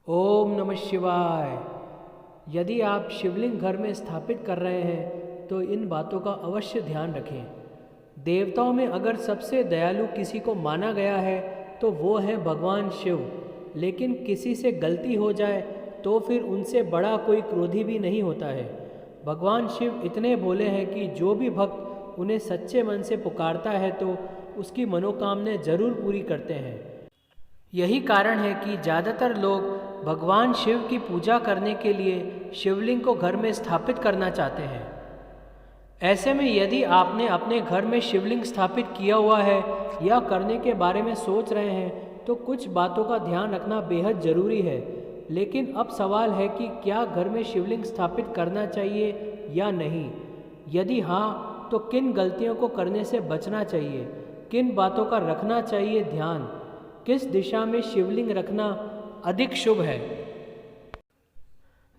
ओम नमः शिवाय। यदि आप शिवलिंग घर में स्थापित कर रहे हैं तो इन बातों का अवश्य ध्यान रखें। देवताओं में अगर सबसे दयालु किसी को माना गया है तो वो है भगवान शिव, लेकिन किसी से गलती हो जाए तो फिर उनसे बड़ा कोई क्रोधी भी नहीं होता है। भगवान शिव इतने भोले हैं कि जो भी भक्त उन्हें सच्चे मन से पुकारता है तो उसकी मनोकामनाएं जरूर पूरी करते हैं। यही कारण है कि ज़्यादातर लोग भगवान शिव की पूजा करने के लिए शिवलिंग को घर में स्थापित करना चाहते हैं। ऐसे में यदि आपने अपने घर में शिवलिंग स्थापित किया हुआ है या करने के बारे में सोच रहे हैं तो कुछ बातों का ध्यान रखना बेहद ज़रूरी है। लेकिन अब सवाल है कि क्या घर में शिवलिंग स्थापित करना चाहिए या नहीं। यदि हाँ, तो किन गलतियों को करने से बचना चाहिए, किन बातों का रखना चाहिए ध्यान, किस दिशा में शिवलिंग रखना अधिक शुभ है।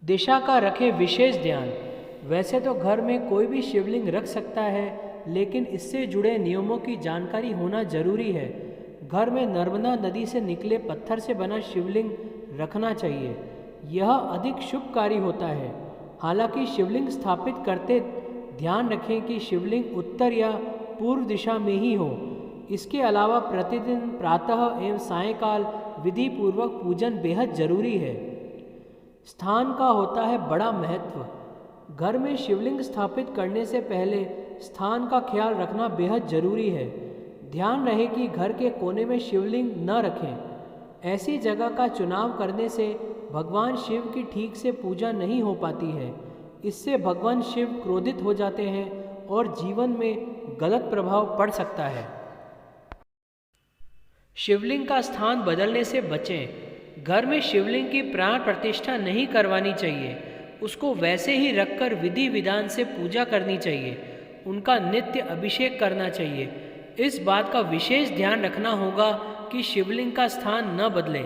दिशा का रखें विशेष ध्यान। वैसे तो घर में कोई भी शिवलिंग रख सकता है, लेकिन इससे जुड़े नियमों की जानकारी होना जरूरी है। घर में नर्मदा नदी से निकले पत्थर से बना शिवलिंग रखना चाहिए, यह अधिक शुभकारी होता है। हालांकि शिवलिंग स्थापित करते ध्यान रखें कि शिवलिंग उत्तर या पूर्व दिशा में ही हो। इसके अलावा प्रतिदिन प्रातः एवं सायंकाल विधि पूर्वक पूजन बेहद जरूरी है। स्थान का होता है बड़ा महत्व। घर में शिवलिंग स्थापित करने से पहले स्थान का ख्याल रखना बेहद जरूरी है। ध्यान रहे कि घर के कोने में शिवलिंग न रखें। ऐसी जगह का चुनाव करने से भगवान शिव की ठीक से पूजा नहीं हो पाती है। इससे भगवान शिव क्रोधित हो जाते हैं और जीवन में गलत प्रभाव पड़ सकता है। शिवलिंग का स्थान बदलने से बचें। घर में शिवलिंग की प्राण प्रतिष्ठा नहीं करवानी चाहिए। उसको वैसे ही रखकर विधि विधान से पूजा करनी चाहिए। उनका नित्य अभिषेक करना चाहिए। इस बात का विशेष ध्यान रखना होगा कि शिवलिंग का स्थान न बदले।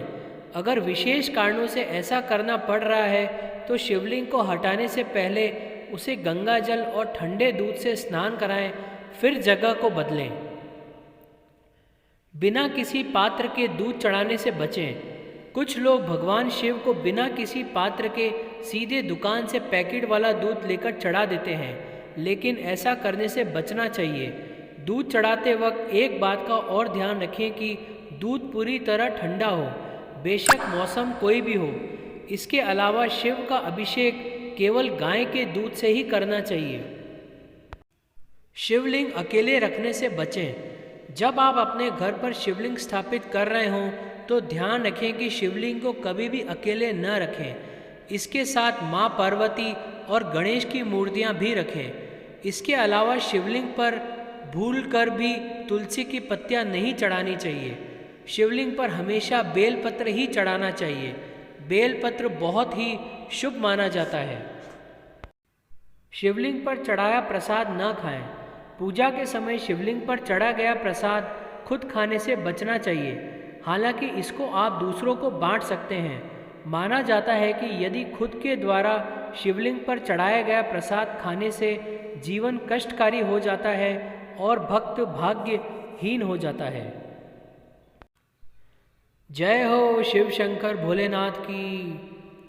अगर विशेष कारणों से ऐसा करना पड़ रहा है तो शिवलिंग को हटाने से पहले उसे गंगा जल और ठंडे दूध से स्नान कराएं, फिर जगह को बदलें। बिना किसी पात्र के दूध चढ़ाने से बचें। कुछ लोग भगवान शिव को बिना किसी पात्र के सीधे दुकान से पैकेट वाला दूध लेकर चढ़ा देते हैं, लेकिन ऐसा करने से बचना चाहिए। दूध चढ़ाते वक्त एक बात का और ध्यान रखें कि दूध पूरी तरह ठंडा हो, बेशक मौसम कोई भी हो। इसके अलावा शिव का अभिषेक केवल गाय के दूध से ही करना चाहिए। शिवलिंग अकेले रखने से बचें। जब आप अपने घर पर शिवलिंग स्थापित कर रहे हों तो ध्यान रखें कि शिवलिंग को कभी भी अकेले न रखें। इसके साथ माँ पार्वती और गणेश की मूर्तियाँ भी रखें। इसके अलावा शिवलिंग पर भूलकर भी तुलसी की पत्तियाँ नहीं चढ़ानी चाहिए। शिवलिंग पर हमेशा बेलपत्र ही चढ़ाना चाहिए। बेलपत्र बहुत ही शुभ माना जाता है। शिवलिंग पर चढ़ाया प्रसाद न खाएं। पूजा के समय शिवलिंग पर चढ़ा गया प्रसाद खुद खाने से बचना चाहिए। हालांकि इसको आप दूसरों को बांट सकते हैं। माना जाता है कि यदि खुद के द्वारा शिवलिंग पर चढ़ाया गया प्रसाद खाने से जीवन कष्टकारी हो जाता है और भक्त भाग्यहीन हो जाता है। जय हो शिव शंकर भोलेनाथ की।